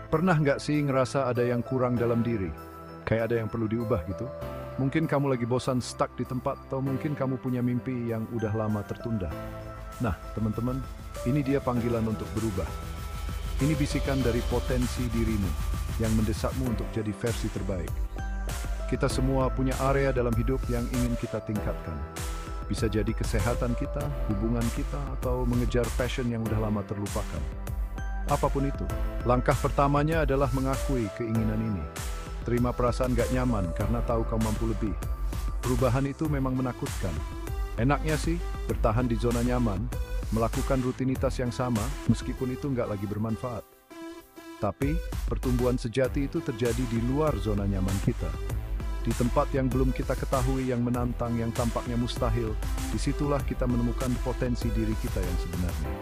Pernah nggak sih ngerasa ada yang kurang dalam diri? Kayak ada yang perlu diubah gitu? Mungkin kamu lagi bosan stuck di tempat, atau mungkin kamu punya mimpi yang udah lama tertunda. Nah, teman-teman, ini dia panggilan untuk berubah. Ini bisikan dari potensi dirimu yang mendesakmu untuk jadi versi terbaik. Kita semua punya area dalam hidup yang ingin kita tingkatkan. Bisa jadi kesehatan kita, hubungan kita, atau mengejar passion yang udah lama terlupakan. Apapun itu, langkah pertamanya adalah mengakui keinginan ini. Terima perasaan gak nyaman karena tahu kamu mampu lebih. Perubahan itu memang menakutkan. Enaknya sih, bertahan di zona nyaman, melakukan rutinitas yang sama meskipun itu nggak lagi bermanfaat. Tapi, pertumbuhan sejati itu terjadi di luar zona nyaman kita. Di tempat yang belum kita ketahui, yang menantang, yang tampaknya mustahil, disitulah kita menemukan potensi diri kita yang sebenarnya.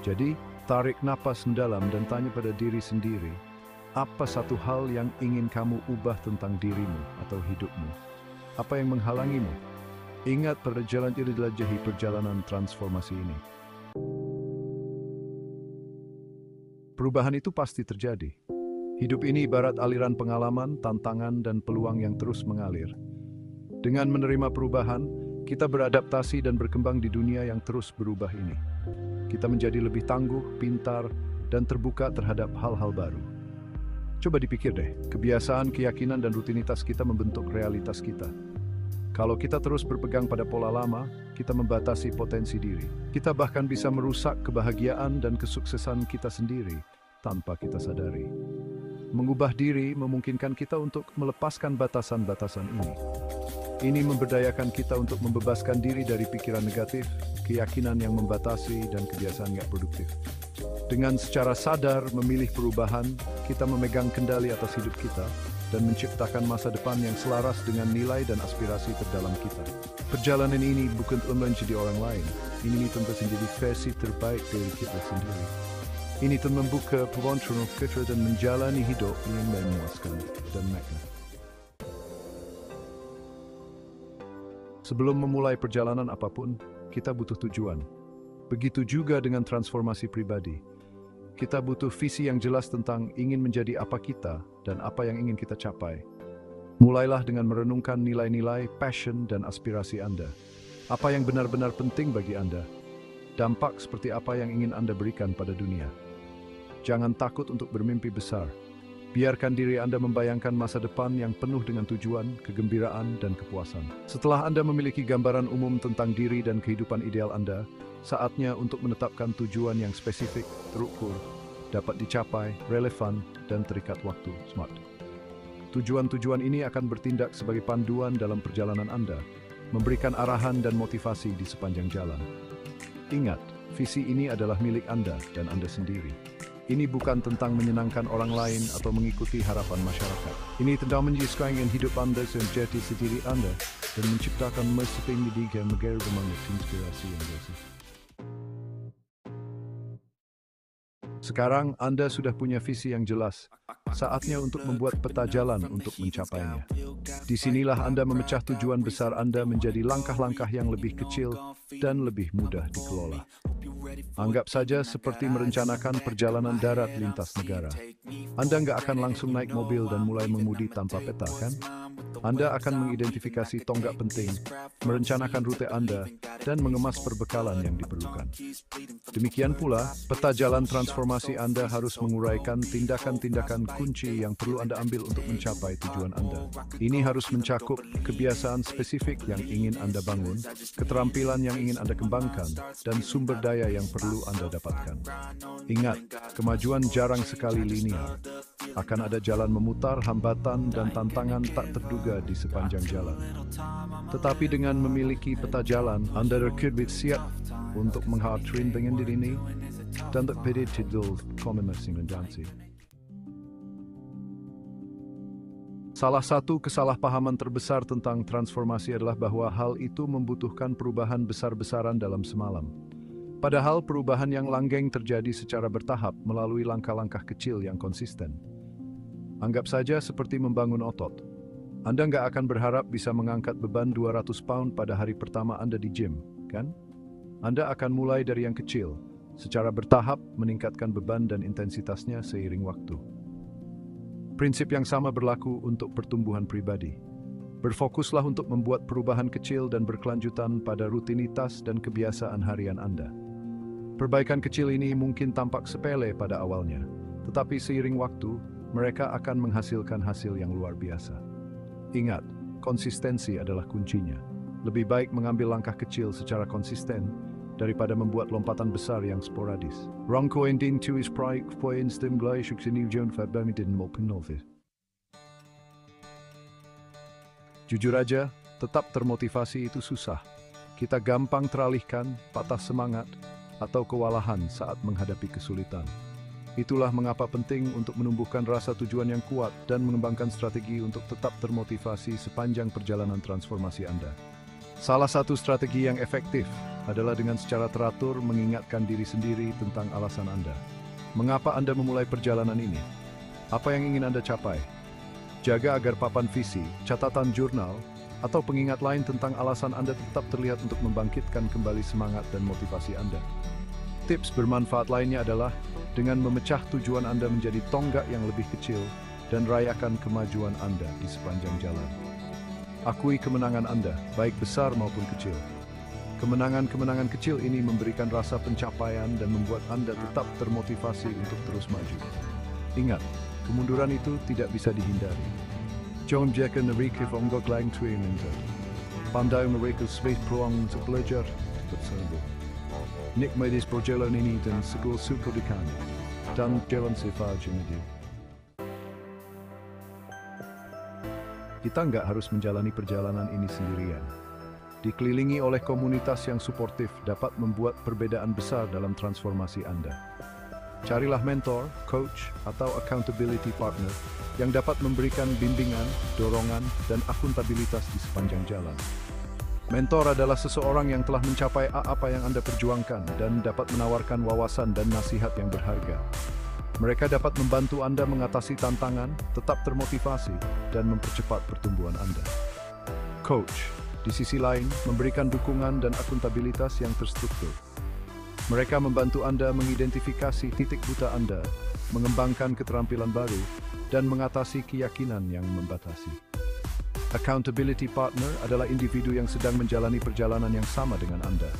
Jadi, tarik napas mendalam dan tanya pada diri sendiri, apa satu hal yang ingin kamu ubah tentang dirimu atau hidupmu? Apa yang menghalangimu? Ingat, pada jalan itu dijelajahi perjalanan transformasi ini. Perubahan itu pasti terjadi. Hidup ini ibarat aliran pengalaman, tantangan, dan peluang yang terus mengalir. Dengan menerima perubahan, kita beradaptasi dan berkembang di dunia yang terus berubah ini. Kita menjadi lebih tangguh, pintar, dan terbuka terhadap hal-hal baru. Coba dipikir deh, kebiasaan, keyakinan, dan rutinitas kita membentuk realitas kita. Kalau kita terus berpegang pada pola lama, kita membatasi potensi diri. Kita bahkan bisa merusak kebahagiaan dan kesuksesan kita sendiri tanpa kita sadari. Mengubah diri memungkinkan kita untuk melepaskan batasan-batasan ini. Ini memberdayakan kita untuk membebaskan diri dari pikiran negatif, keyakinan yang membatasi, dan kebiasaan gak produktif. Dengan secara sadar memilih perubahan, kita memegang kendali atas hidup kita dan menciptakan masa depan yang selaras dengan nilai dan aspirasi terdalam kita. Perjalanan ini bukan untuk menjadi orang lain. Ini tentu menjadi versi terbaik dari kita sendiri. Ini tentu membuka peluang kita dan menjalani hidup yang memuaskan dan makna. Sebelum memulai perjalanan apapun, kita butuh tujuan. Begitu juga dengan transformasi pribadi. Kita butuh visi yang jelas tentang ingin menjadi apa kita dan apa yang ingin kita capai. Mulailah dengan merenungkan nilai-nilai, passion, dan aspirasi Anda. Apa yang benar-benar penting bagi Anda? Dampak seperti apa yang ingin Anda berikan pada dunia? Jangan takut untuk bermimpi besar. Biarkan diri Anda membayangkan masa depan yang penuh dengan tujuan, kegembiraan, dan kepuasan. Setelah Anda memiliki gambaran umum tentang diri dan kehidupan ideal Anda, saatnya untuk menetapkan tujuan yang spesifik, terukur, dapat dicapai, relevan, dan terikat waktu, SMART. Tujuan-tujuan ini akan bertindak sebagai panduan dalam perjalanan Anda, memberikan arahan dan motivasi di sepanjang jalan. Ingat, visi ini adalah milik Anda dan Anda sendiri. Ini bukan tentang menyenangkan orang lain atau mengikuti harapan masyarakat. Ini tentang menyesuaikan hidup Anda sejati sendiri Anda dan menciptakan masa pendidikan negara bermanfaat inspirasi yang bersih. Sekarang Anda sudah punya visi yang jelas. Saatnya untuk membuat peta jalan untuk mencapainya. Disinilah Anda memecah tujuan besar Anda menjadi langkah-langkah yang lebih kecil dan lebih mudah dikelola. Anggap saja seperti merencanakan perjalanan darat lintas negara. Anda nggak akan langsung naik mobil dan mulai mengemudi tanpa peta, kan? Anda akan mengidentifikasi tonggak penting, merencanakan rute Anda, dan mengemas perbekalan yang diperlukan. Demikian pula, peta jalan transformasi Anda harus menguraikan tindakan-tindakan kunci yang perlu Anda ambil untuk mencapai tujuan Anda. Ini harus mencakup kebiasaan spesifik yang ingin Anda bangun, keterampilan yang ingin Anda kembangkan, dan sumber daya yang perlu Anda dapatkan. Ingat, kemajuan jarang sekali linear. Akan ada jalan memutar, hambatan, dan tantangan tak terduga di sepanjang jalan. Tetapi dengan memiliki peta jalan, Anda lebih siap untuk menghadapi rintangan diri ini dan terpilih tidur kombinasi menjanji. Salah satu kesalahpahaman terbesar tentang transformasi adalah bahwa hal itu membutuhkan perubahan besar-besaran dalam semalam. Padahal perubahan yang langgeng terjadi secara bertahap melalui langkah-langkah kecil yang konsisten. Anggap saja seperti membangun otot. Anda nggak akan berharap bisa mengangkat beban 200 pound pada hari pertama Anda di gym, kan? Anda akan mulai dari yang kecil, secara bertahap meningkatkan beban dan intensitasnya seiring waktu. Prinsip yang sama berlaku untuk pertumbuhan pribadi. Berfokuslah untuk membuat perubahan kecil dan berkelanjutan pada rutinitas dan kebiasaan harian Anda. Perbaikan kecil ini mungkin tampak sepele pada awalnya, tetapi seiring waktu, mereka akan menghasilkan hasil yang luar biasa. Ingat, konsistensi adalah kuncinya. Lebih baik mengambil langkah kecil secara konsisten daripada membuat lompatan besar yang sporadis. Rangkoendin tu is praik poin stimulai shuksini ujian fabamidin mopenolvis. Jujur aja, tetap termotivasi itu susah. Kita gampang teralihkan, patah semangat, atau kewalahan saat menghadapi kesulitan. Itulah mengapa penting untuk menumbuhkan rasa tujuan yang kuat dan mengembangkan strategi untuk tetap termotivasi sepanjang perjalanan transformasi Anda. Salah satu strategi yang efektif adalah dengan secara teratur mengingatkan diri sendiri tentang alasan Anda. Mengapa Anda memulai perjalanan ini? Apa yang ingin Anda capai? Jaga agar papan visi, catatan jurnal, atau pengingat lain tentang alasan Anda tetap terlihat untuk membangkitkan kembali semangat dan motivasi Anda. Tips bermanfaat lainnya adalah dengan memecah tujuan Anda menjadi tonggak yang lebih kecil dan rayakan kemajuan Anda di sepanjang jalan. Akui kemenangan Anda, baik besar maupun kecil. Kemenangan-kemenangan kecil ini memberikan rasa pencapaian dan membuat Anda tetap termotivasi untuk terus maju. Ingat, kemunduran itu tidak bisa dihindari. Jangan biarkan mereka vonggok lang tuin enter. Pandai mereka space peluang untuk belajar, cepat sembuh. Nikmati perjalanan ini dan segala suka dukanya, dan jalan sefaja media. Kita nggak harus menjalani perjalanan ini sendirian. Dikelilingi oleh komunitas yang suportif dapat membuat perbedaan besar dalam transformasi Anda. Carilah mentor, coach, atau accountability partner yang dapat memberikan bimbingan, dorongan, dan akuntabilitas di sepanjang jalan. Mentor adalah seseorang yang telah mencapai apa yang Anda perjuangkan dan dapat menawarkan wawasan dan nasihat yang berharga. Mereka dapat membantu Anda mengatasi tantangan, tetap termotivasi, dan mempercepat pertumbuhan Anda. Coach, di sisi lain, memberikan dukungan dan akuntabilitas yang terstruktur. Mereka membantu Anda mengidentifikasi titik buta Anda, mengembangkan keterampilan baru, dan mengatasi keyakinan yang membatasi. Accountability partner adalah individu yang sedang menjalani perjalanan yang sama dengan Anda.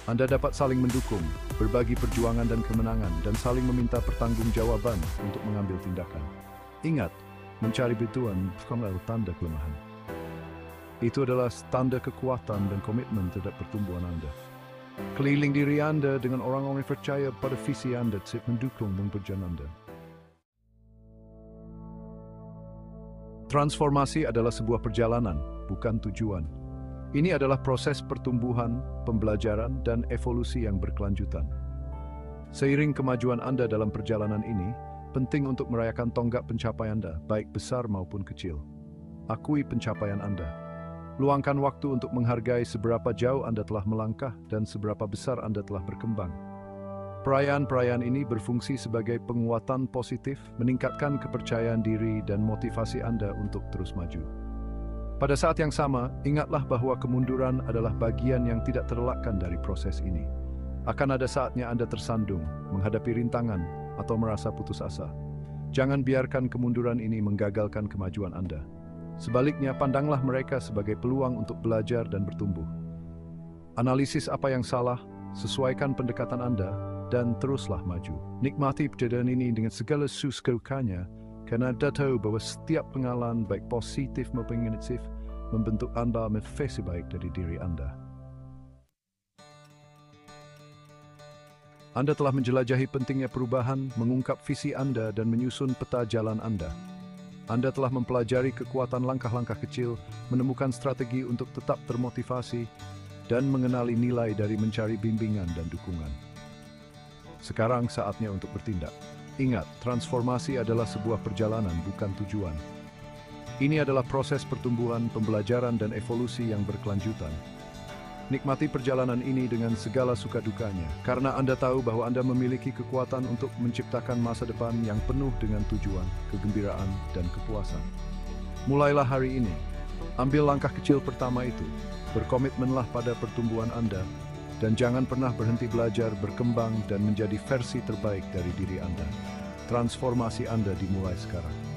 Anda dapat saling mendukung, berbagi perjuangan dan kemenangan, dan saling meminta pertanggungjawaban untuk mengambil tindakan. Ingat, mencari bantuan bukanlah tanda kelemahan. Itu adalah tanda kekuatan dan komitmen terhadap pertumbuhan Anda. Keliling diri Anda dengan orang-orang yang percaya pada visi Anda untuk mendukung perjalanan Anda. Transformasi adalah sebuah perjalanan, bukan tujuan. Ini adalah proses pertumbuhan, pembelajaran, dan evolusi yang berkelanjutan. Seiring kemajuan Anda dalam perjalanan ini, penting untuk merayakan tonggak pencapaian Anda, baik besar maupun kecil. Akui pencapaian Anda. Luangkan waktu untuk menghargai seberapa jauh Anda telah melangkah dan seberapa besar Anda telah berkembang. Perayaan-perayaan ini berfungsi sebagai penguatan positif, meningkatkan kepercayaan diri dan motivasi Anda untuk terus maju. Pada saat yang sama, ingatlah bahwa kemunduran adalah bagian yang tidak terelakkan dari proses ini. Akan ada saatnya Anda tersandung, menghadapi rintangan, atau merasa putus asa. Jangan biarkan kemunduran ini menggagalkan kemajuan Anda. Sebaliknya, pandanglah mereka sebagai peluang untuk belajar dan bertumbuh. Analisis apa yang salah, sesuaikan pendekatan Anda, dan teruslah maju. Nikmati perjalanan ini dengan segala sukacitanya, karena Anda tahu bahwa setiap pengalaman baik positif maupun negatif membentuk Anda menjadi versi baik dari diri Anda. Anda telah menjelajahi pentingnya perubahan, mengungkap visi Anda, dan menyusun peta jalan Anda. Anda telah mempelajari kekuatan langkah-langkah kecil, menemukan strategi untuk tetap termotivasi, dan mengenali nilai dari mencari bimbingan dan dukungan. Sekarang saatnya untuk bertindak. Ingat, transformasi adalah sebuah perjalanan, bukan tujuan. Ini adalah proses pertumbuhan, pembelajaran, dan evolusi yang berkelanjutan. Nikmati perjalanan ini dengan segala suka dukanya, karena Anda tahu bahwa Anda memiliki kekuatan untuk menciptakan masa depan yang penuh dengan tujuan, kegembiraan, dan kepuasan. Mulailah hari ini. Ambil langkah kecil pertama itu. Berkomitmenlah pada pertumbuhan Anda, dan jangan pernah berhenti belajar, berkembang, dan menjadi versi terbaik dari diri Anda. Transformasi Anda dimulai sekarang.